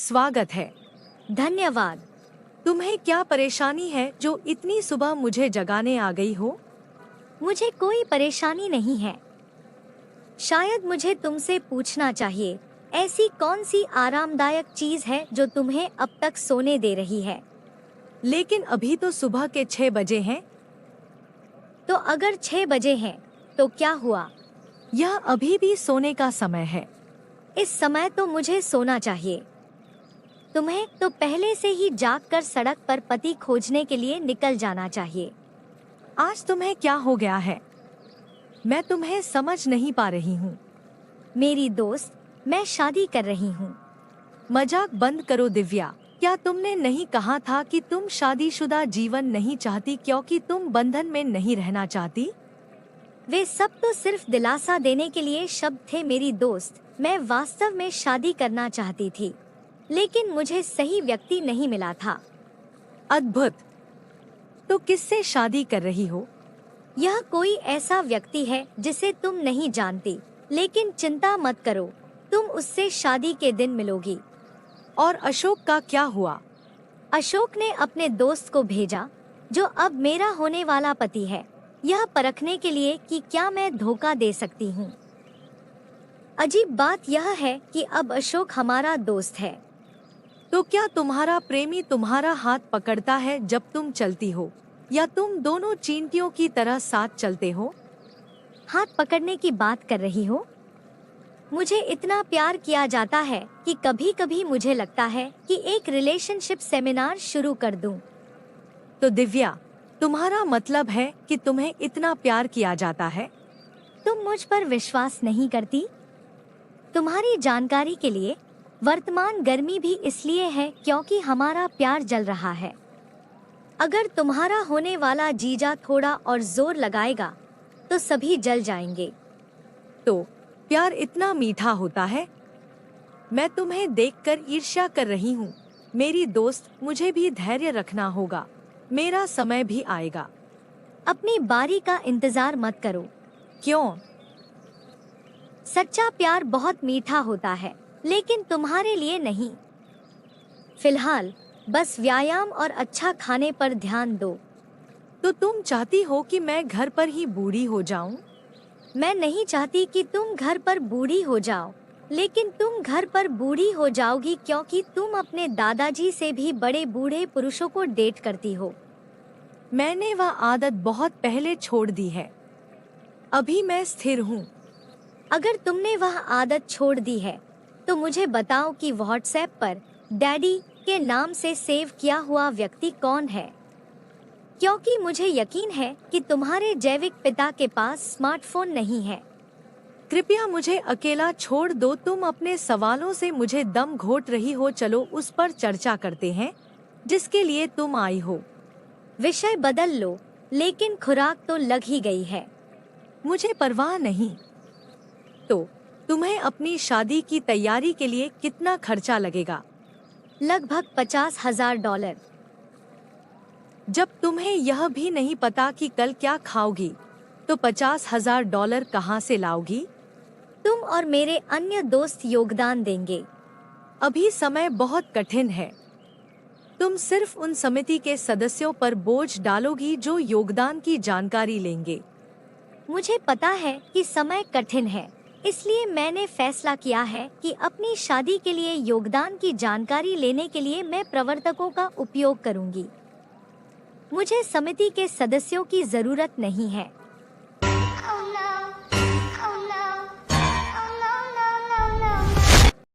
स्वागत है। धन्यवाद। तुम्हें क्या परेशानी है जो इतनी सुबह मुझे जगाने आ गई हो? मुझे कोई परेशानी नहीं है। शायद मुझे तुमसे पूछना चाहिए, ऐसी कौन सी आरामदायक चीज है जो तुम्हें अब तक सोने दे रही है? लेकिन अभी तो सुबह के 6 बजे हैं। तो अगर 6 बजे हैं, तो क्या हुआ? यह अभी भी सोने का समय है। इस समय तो मुझे सोना चाहिए। तुम्हें तो पहले से ही जागकर सड़क पर पति खोजने के लिए निकल जाना चाहिए। आज तुम्हें क्या हो गया है? मैं तुम्हें समझ नहीं पा रही हूँ। मेरी दोस्त, मैं शादी कर रही हूँ। मजाक बंद करो दिव्या। क्या तुमने नहीं कहा था कि तुम शादीशुदा जीवन नहीं चाहती क्योंकि तुम बंधन में नहीं रहना चाहती? वे सब तो सिर्फ दिलासा देने के लिए शब्द थे मेरी दोस्त। मैं वास्तव में शादी करना चाहती थी, लेकिन मुझे सही व्यक्ति नहीं मिला था। अद्भुत। तो किससे शादी कर रही हो? यह कोई ऐसा व्यक्ति है जिसे तुम नहीं जानती, लेकिन चिंता मत करो, तुम उससे शादी के दिन मिलोगी। और अशोक का क्या हुआ? अशोक ने अपने दोस्त को भेजा, जो अब मेरा होने वाला पति है, यह परखने के लिए कि क्या मैं धोखा दे सकती हूँ। अजीब बात यह है कि अब अशोक हमारा दोस्त है। तो क्या तुम्हारा प्रेमी तुम्हारा हाथ पकड़ता है जब तुम चलती हो, या तुम दोनों चींटियों की तरह साथ चलते हो? हाथ पकड़ने की बात कर रही हो? मुझे इतना प्यार किया जाता है कि कभी कभी मुझे लगता है कि एक रिलेशनशिप सेमिनार शुरू कर दूं। तो दिव्या, तुम्हारा मतलब है कि तुम्हें इतना प्यार किया जाता है? तुम मुझ पर विश्वास नहीं करती? तुम्हारी जानकारी के लिए, वर्तमान गर्मी भी इसलिए है क्योंकि हमारा प्यार जल रहा है। अगर तुम्हारा होने वाला जीजा थोड़ा और जोर लगाएगा, तो सभी जल जाएंगे। तो प्यार इतना मीठा होता है? मैं तुम्हें देखकर ईर्ष्या कर रही हूँ। मेरी दोस्त, मुझे भी धैर्य रखना होगा। मेरा समय भी आएगा। अपनी बारी का इंतजार मत करो। क्यों? सच्चा प्यार बहुत मीठा होता है, लेकिन तुम्हारे लिए नहीं। फिलहाल बस व्यायाम और अच्छा खाने पर ध्यान दो। तो तुम चाहती हो कि मैं घर पर ही बूढ़ी हो जाऊं? मैं नहीं चाहती कि तुम घर पर बूढ़ी हो जाओ, लेकिन तुम घर पर बूढ़ी हो जाओगी क्योंकि तुम अपने दादाजी से भी बड़े बूढ़े पुरुषों को डेट करती हो। मैंने वह आदत बहुत पहले छोड़ दी है। अभी मैं स्थिर हूँ। अगर तुमने वह आदत छोड़ दी है, तो मुझे बताओ कि व्हाट्सएप पर डैडी के नाम से सेव किया हुआ व्यक्ति कौन है, क्योंकि मुझे यकीन है कि तुम्हारे जैविक पिता के पास स्मार्टफोन नहीं है। कृपया मुझे अकेला छोड़ दो। तुम अपने सवालों से मुझे दम घोट रही हो। चलो उस पर चर्चा करते हैं जिसके लिए तुम आई हो। विषय बदल लो, लेकिन खुराक तो लग ही गई है। मुझे परवाह नहीं। तो तुम्हें अपनी शादी की तैयारी के लिए कितना खर्चा लगेगा? लगभग $50,000। जब तुम्हें यह भी नहीं पता कि कल क्या खाओगी, तो $50,000 कहाँ से लाओगी? तुम और मेरे अन्य दोस्त योगदान देंगे। अभी समय बहुत कठिन है। तुम सिर्फ उन समिति के सदस्यों पर बोझ डालोगी जो योगदान की जानकारी लेंगे। मुझे पता है कि समय कठिन है, इसलिए मैंने फैसला किया है कि अपनी शादी के लिए योगदान की जानकारी लेने के लिए मैं प्रवर्तकों का उपयोग करूंगी। मुझे समिति के सदस्यों की जरूरत नहीं है।